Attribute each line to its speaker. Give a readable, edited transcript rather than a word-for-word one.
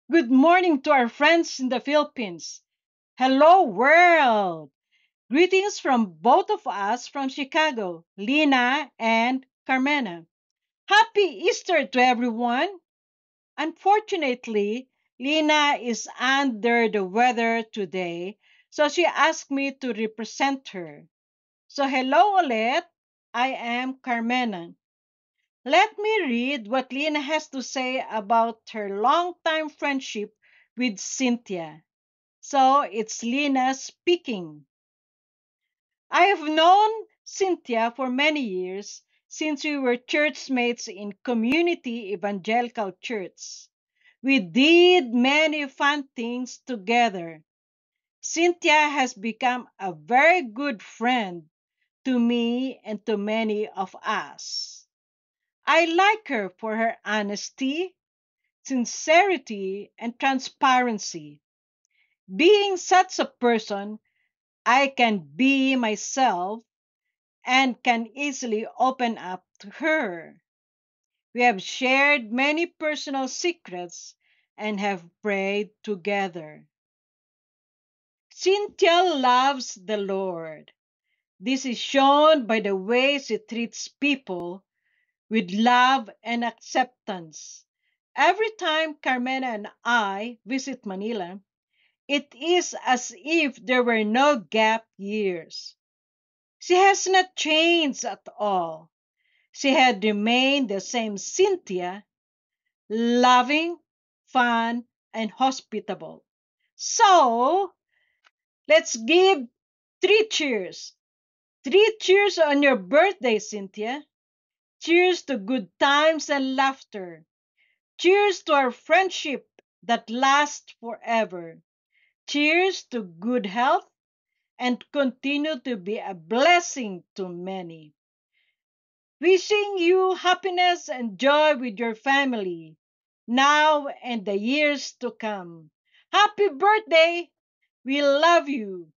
Speaker 1: Good morning to our friends in the Philippines. Hello, world. Greetings from both of us from Chicago, Lina and Carmena. Happy Easter to everyone. Unfortunately, Lina is under the weather today, so she asked me to represent her. So, hello, ulit. I am Carmena. Let me read what Lina has to say about her long-time friendship with Cynthia. So it's Lina speaking. I have known Cynthia for many years since we were church mates in Community Evangelical Church. We did many fun things together. Cynthia has become a very good friend to me and to many of us. I like her for her honesty, sincerity, and transparency. Being such a person, I can be myself and can easily open up to her. We have shared many personal secrets and have prayed together. Cynthia loves the Lord. This is shown by the way she treats people with love and acceptance. Every time Carmena and I visit Manila, it is as if there were no gap years. She has not changed at all. She had remained the same Cynthia, loving, fun, and hospitable. So, let's give three cheers. Three cheers on your birthday, Cynthia. Cheers to good times and laughter. Cheers to our friendship that lasts forever. Cheers to good health and continue to be a blessing to many. Wishing you happiness and joy with your family now and the years to come. Happy birthday! We love you.